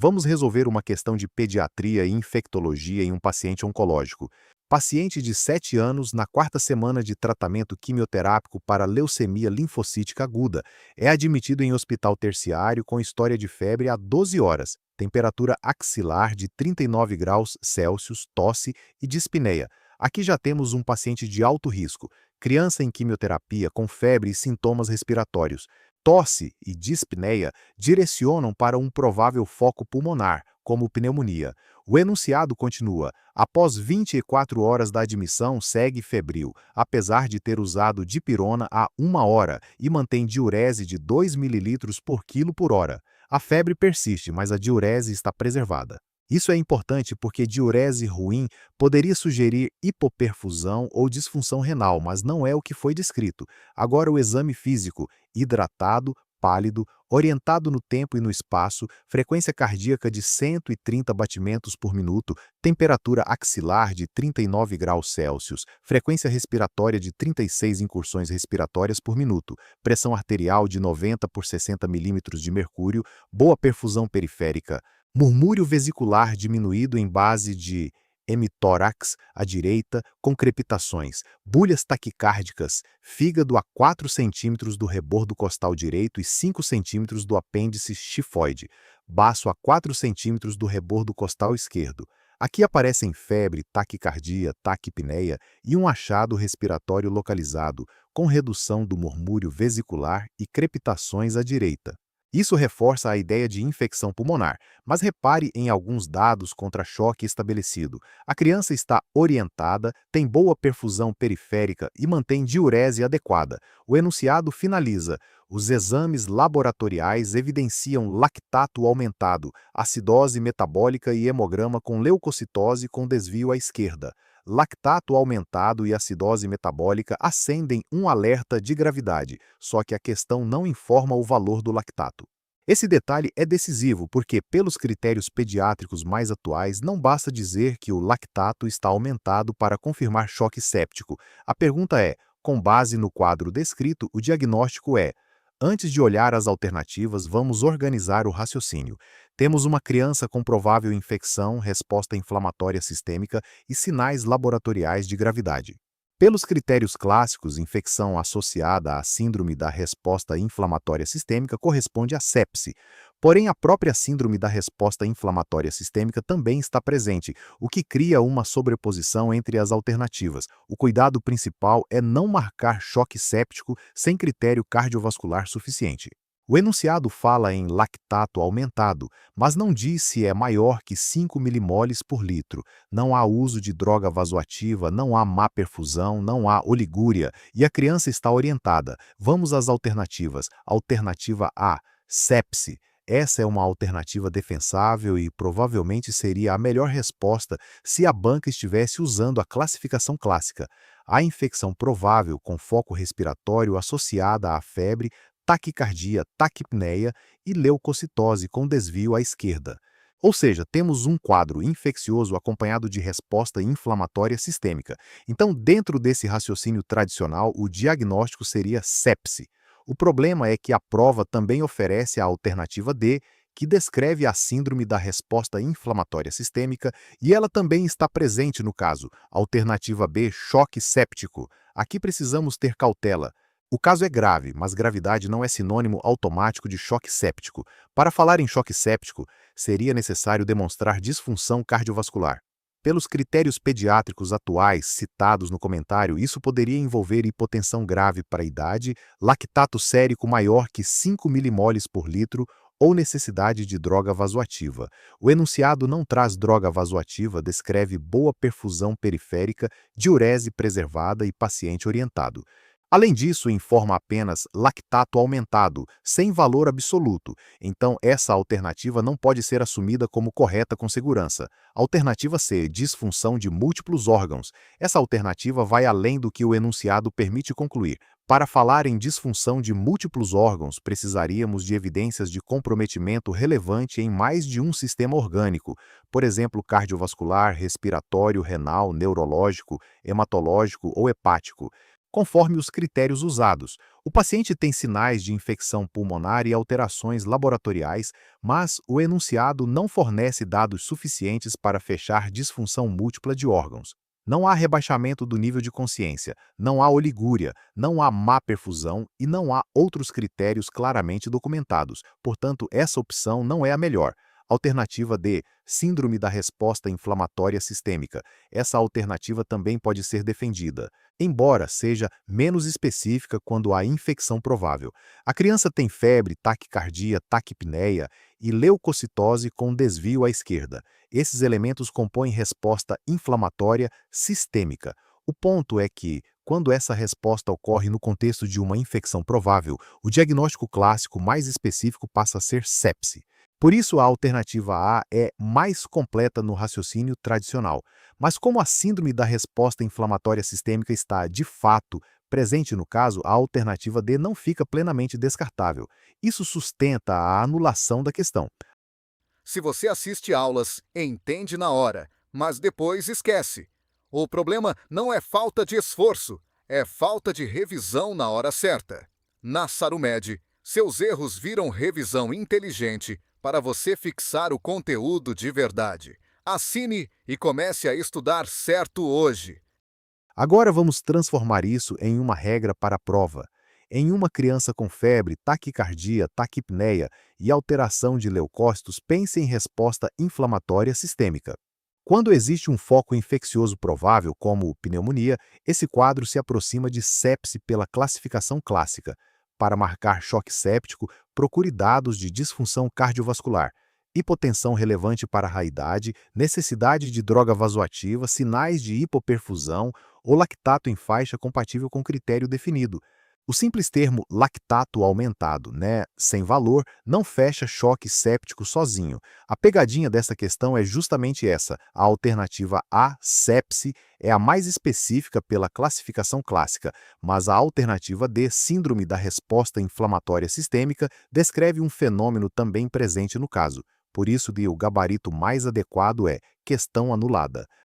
Vamos resolver uma questão de pediatria e infectologia em um paciente oncológico. Paciente de 7 anos na quarta semana de tratamento quimioterápico para leucemia linfocítica aguda. É admitido em hospital terciário com história de febre há 12 horas, temperatura axilar de 39 graus Celsius, tosse e dispneia. Aqui já temos um paciente de alto risco, criança em quimioterapia com febre e sintomas respiratórios. Tosse e dispneia direcionam para um provável foco pulmonar, como pneumonia. O enunciado continua: após 24 horas da admissão, segue febril, apesar de ter usado dipirona há 1 hora e mantém diurese de 2 mililitros por quilo por hora. A febre persiste, mas a diurese está preservada. Isso é importante porque diurese ruim poderia sugerir hipoperfusão ou disfunção renal, mas não é o que foi descrito. Agora o exame físico: hidratado, pálido, orientado no tempo e no espaço, frequência cardíaca de 130 batimentos por minuto, temperatura axilar de 39 graus Celsius, frequência respiratória de 36 incursões respiratórias por minuto, pressão arterial de 90 por 60 milímetros de mercúrio, boa perfusão periférica, murmúrio vesicular diminuído em base de hemitórax à direita, com crepitações, bulhas taquicárdicas, fígado a 4 centímetros do rebordo costal direito e 5 centímetros do apêndice xifoide, baço a 4 centímetros do rebordo costal esquerdo. Aqui aparecem febre, taquicardia, taquipneia e um achado respiratório localizado, com redução do murmúrio vesicular e crepitações à direita. Isso reforça a ideia de infecção pulmonar, mas repare em alguns dados contra-choque estabelecido. A criança está orientada, tem boa perfusão periférica e mantém diurese adequada. O enunciado finaliza: os exames laboratoriais evidenciam lactato aumentado, acidose metabólica e hemograma com leucocitose com desvio à esquerda. Lactato aumentado e acidose metabólica acendem um alerta de gravidade, só que a questão não informa o valor do lactato. Esse detalhe é decisivo porque, pelos critérios pediátricos mais atuais, não basta dizer que o lactato está aumentado para confirmar choque séptico. A pergunta é: com base no quadro descrito, o diagnóstico é: antes de olhar as alternativas, vamos organizar o raciocínio. Temos uma criança com provável infecção, resposta inflamatória sistêmica e sinais laboratoriais de gravidade. Pelos critérios clássicos, infecção associada à síndrome da resposta inflamatória sistêmica corresponde à sepse. Porém, a própria síndrome da resposta inflamatória sistêmica também está presente, o que cria uma sobreposição entre as alternativas. O cuidado principal é não marcar choque séptico sem critério cardiovascular suficiente. O enunciado fala em lactato aumentado, mas não diz se é maior que 5 milimoles por litro. Não há uso de droga vasoativa, não há má perfusão, não há oligúria e a criança está orientada. Vamos às alternativas. Alternativa A: sepse. Essa é uma alternativa defensável e provavelmente seria a melhor resposta se a banca estivesse usando a classificação clássica. A infecção provável com foco respiratório associada à febre, taquicardia, taquipneia e leucocitose com desvio à esquerda. Ou seja, temos um quadro infeccioso acompanhado de resposta inflamatória sistêmica. Então, dentro desse raciocínio tradicional, o diagnóstico seria sepse. O problema é que a prova também oferece a alternativa D, que descreve a síndrome da resposta inflamatória sistêmica, e ela também está presente no caso. Alternativa B: choque séptico. Aqui precisamos ter cautela. O caso é grave, mas gravidade não é sinônimo automático de choque séptico. Para falar em choque séptico, seria necessário demonstrar disfunção cardiovascular. Pelos critérios pediátricos atuais citados no comentário, isso poderia envolver hipotensão grave para a idade, lactato sérico maior que 5 milimoles por litro ou necessidade de droga vasoativa. O enunciado não traz droga vasoativa, descreve boa perfusão periférica, diurese preservada e paciente orientado. Além disso, informa apenas lactato aumentado, sem valor absoluto, então essa alternativa não pode ser assumida como correta com segurança. Alternativa C: disfunção de múltiplos órgãos. Essa alternativa vai além do que o enunciado permite concluir. Para falar em disfunção de múltiplos órgãos, precisaríamos de evidências de comprometimento relevante em mais de um sistema orgânico, por exemplo, cardiovascular, respiratório, renal, neurológico, hematológico ou hepático. conforme os critérios usados. O paciente tem sinais de infecção pulmonar e alterações laboratoriais, mas o enunciado não fornece dados suficientes para fechar disfunção múltipla de órgãos. Não há rebaixamento do nível de consciência, não há oligúria, não há má perfusão e não há outros critérios claramente documentados. Portanto, essa opção não é a melhor. Alternativa D, síndrome da resposta inflamatória sistêmica. Essa alternativa também pode ser defendida, embora seja menos específica quando há infecção provável. A criança tem febre, taquicardia, taquipneia e leucocitose com desvio à esquerda. Esses elementos compõem resposta inflamatória sistêmica. O ponto é que, quando essa resposta ocorre no contexto de uma infecção provável, o diagnóstico clássico mais específico passa a ser sepse. Por isso, a alternativa A é mais completa no raciocínio tradicional. Mas como a síndrome da resposta inflamatória sistêmica está, de fato, presente no caso, a alternativa D não fica plenamente descartável. Isso sustenta a anulação da questão. Se você assiste aulas, entende na hora, mas depois esquece. O problema não é falta de esforço, é falta de revisão na hora certa. Na Sarumed, seus erros viram revisão inteligente para você fixar o conteúdo de verdade. Assine e comece a estudar certo hoje. Agora vamos transformar isso em uma regra para a prova. Em uma criança com febre, taquicardia, taquipneia e alteração de leucócitos, pense em resposta inflamatória sistêmica. Quando existe um foco infeccioso provável, como pneumonia, esse quadro se aproxima de sepse pela classificação clássica. Para marcar choque séptico, procure dados de disfunção cardiovascular, hipotensão relevante para a idade, necessidade de droga vasoativa, sinais de hipoperfusão ou lactato em faixa compatível com critério definido. O simples termo lactato aumentado, sem valor, não fecha choque séptico sozinho. A pegadinha dessa questão é justamente essa. A alternativa A, sepse, é a mais específica pela classificação clássica, mas a alternativa D, síndrome da resposta inflamatória sistêmica, descreve um fenômeno também presente no caso. Por isso, o gabarito mais adequado é questão anulada.